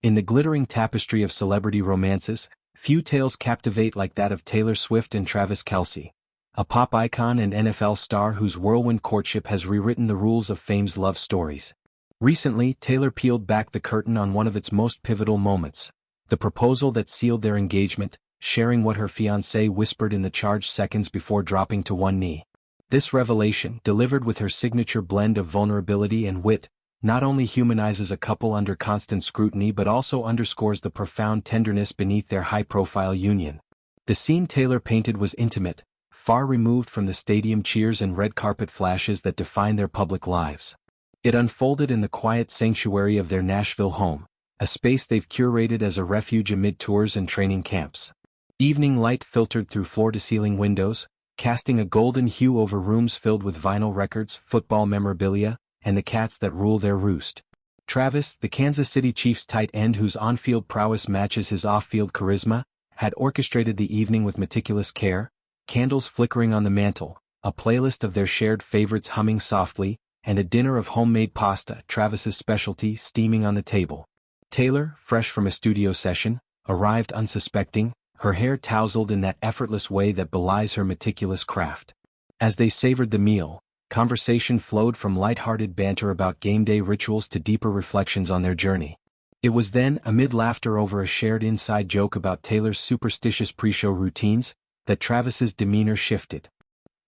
In the glittering tapestry of celebrity romances, few tales captivate like that of Taylor Swift and Travis Kelce, a pop icon and NFL star whose whirlwind courtship has rewritten the rules of fame's love stories. Recently, Taylor peeled back the curtain on one of its most pivotal moments, the proposal that sealed their engagement, sharing what her fiancé whispered in the charged seconds before dropping to one knee. This revelation, delivered with her signature blend of vulnerability and wit, not only humanizes a couple under constant scrutiny but also underscores the profound tenderness beneath their high-profile union. The scene Taylor painted was intimate, far removed from the stadium cheers and red carpet flashes that define their public lives. It unfolded in the quiet sanctuary of their Nashville home, a space they've curated as a refuge amid tours and training camps. Evening light filtered through floor-to-ceiling windows, casting a golden hue over rooms filled with vinyl records, football memorabilia, and the cats that rule their roost. Travis, the Kansas City Chiefs tight end whose on-field prowess matches his off-field charisma, had orchestrated the evening with meticulous care, candles flickering on the mantel, a playlist of their shared favorites humming softly, and a dinner of homemade pasta, Travis's specialty, steaming on the table. Taylor, fresh from a studio session, arrived unsuspecting, her hair tousled in that effortless way that belies her meticulous craft. As they savored the meal, conversation flowed from light-hearted banter about game day rituals to deeper reflections on their journey. It was then, amid laughter over a shared inside joke about Taylor's superstitious pre-show routines, that Travis's demeanor shifted.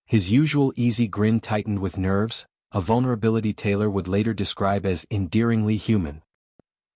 His usual easy grin tightened with nerves, a vulnerability Taylor would later describe as endearingly human.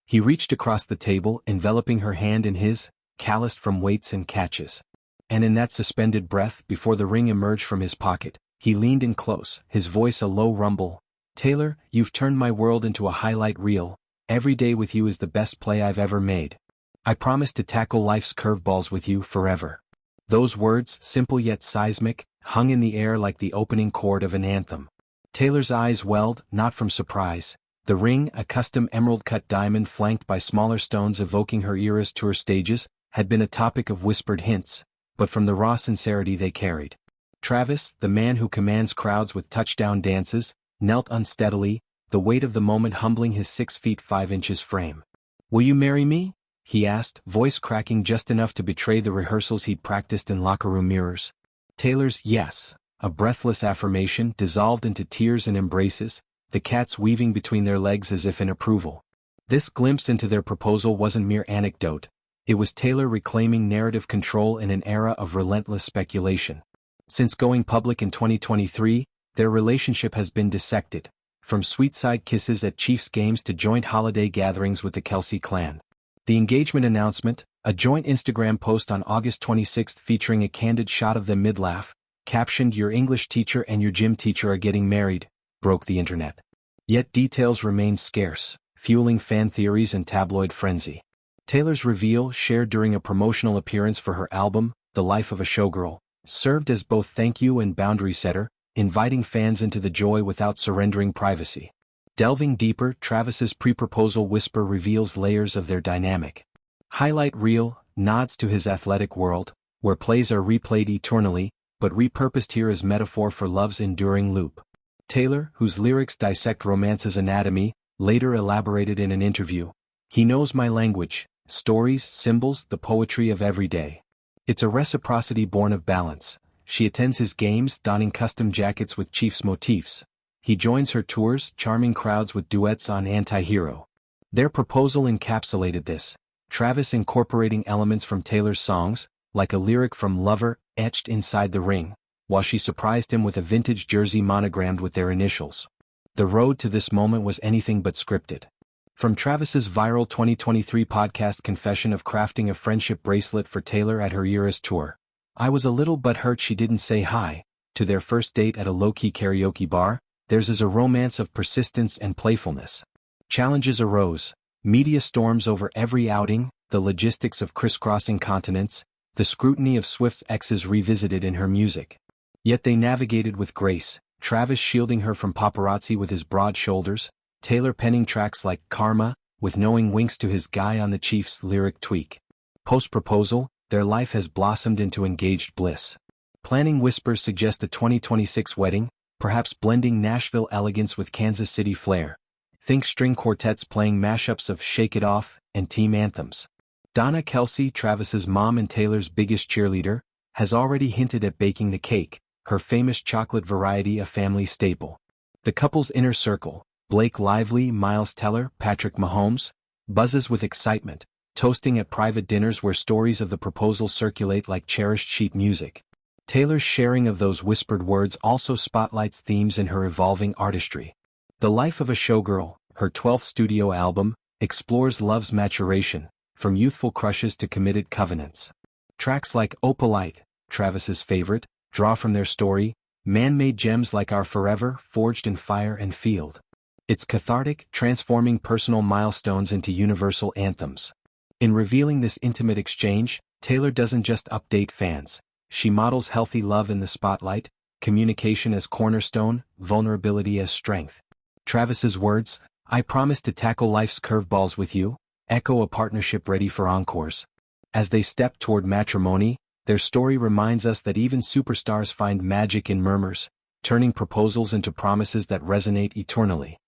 He reached across the table, enveloping her hand in his, calloused from weights and catches. And in that suspended breath, before the ring emerged from his pocket, he leaned in close, his voice a low rumble. "Taylor, you've turned my world into a highlight reel. Every day with you is the best play I've ever made. I promise to tackle life's curveballs with you forever." Those words, simple yet seismic, hung in the air like the opening chord of an anthem. Taylor's eyes welled, not from surprise. The ring, a custom emerald-cut diamond flanked by smaller stones evoking her era's tour stages, had been a topic of whispered hints, but from the raw sincerity they carried. Travis, the man who commands crowds with touchdown dances, knelt unsteadily, the weight of the moment humbling his 6 feet 5 inches frame. "Will you marry me?" he asked, voice cracking just enough to betray the rehearsals he'd practiced in locker room mirrors. Taylor's yes, a breathless affirmation, dissolved into tears and embraces, the cats weaving between their legs as if in approval. This glimpse into their proposal wasn't mere anecdote. It was Taylor reclaiming narrative control in an era of relentless speculation. Since going public in 2023, their relationship has been dissected, from sweet-side kisses at Chiefs games to joint holiday gatherings with the Kelce clan. The engagement announcement, a joint Instagram post on August 26 featuring a candid shot of them mid-laugh, captioned "Your English teacher and your gym teacher are getting married," broke the internet. Yet details remained scarce, fueling fan theories and tabloid frenzy. Taylor's reveal, shared during a promotional appearance for her album, The Life of a Showgirl, served as both thank you and boundary setter, inviting fans into the joy without surrendering privacy. Delving deeper, Travis's pre-proposal whisper reveals layers of their dynamic. Highlight reel, nods to his athletic world, where plays are replayed eternally, but repurposed here as metaphor for love's enduring loop. Taylor, whose lyrics dissect romance's anatomy, later elaborated in an interview, "He knows my language, stories, symbols, the poetry of every day. It's a reciprocity born of balance. She attends his games, donning custom jackets with Chiefs motifs. He joins her tours, charming crowds with duets on Anti-Hero." Their proposal encapsulated this, Travis incorporating elements from Taylor's songs, like a lyric from Lover, etched inside the ring, while she surprised him with a vintage jersey monogrammed with their initials. The road to this moment was anything but scripted. From Travis's viral 2023 podcast confession of crafting a friendship bracelet for Taylor at her Eras tour, "I was a little butthurt she didn't say hi," to their first date at a low-key karaoke bar, theirs is a romance of persistence and playfulness. Challenges arose, media storms over every outing, the logistics of crisscrossing continents, the scrutiny of Swift's exes revisited in her music. Yet they navigated with grace, Travis shielding her from paparazzi with his broad shoulders, Taylor penning tracks like Karma, with knowing winks to his guy on the Chiefs lyric tweak. Post-proposal, their life has blossomed into engaged bliss. Planning whispers suggest a 2026 wedding, perhaps blending Nashville elegance with Kansas City flair. Think string quartets playing mashups of Shake It Off and team anthems. Donna Kelce, Travis's mom and Taylor's biggest cheerleader, has already hinted at baking the cake, her famous chocolate variety a family staple. The couple's inner circle, Blake Lively, Miles Teller, Patrick Mahomes, buzzes with excitement, toasting at private dinners where stories of the proposal circulate like cherished sheet music. Taylor's sharing of those whispered words also spotlights themes in her evolving artistry. The Life of a Showgirl, her 12th studio album, explores love's maturation, from youthful crushes to committed covenants. Tracks like Opalite, Travis's favorite, draw from their story, man-made gems like Our Forever, forged in fire and field. It's cathartic, transforming personal milestones into universal anthems. In revealing this intimate exchange, Taylor doesn't just update fans. She models healthy love in the spotlight, communication as cornerstone, vulnerability as strength. Travis's words, "I promise to tackle life's curveballs with you," echo a partnership ready for encores. As they step toward matrimony, their story reminds us that even superstars find magic in murmurs, turning proposals into promises that resonate eternally.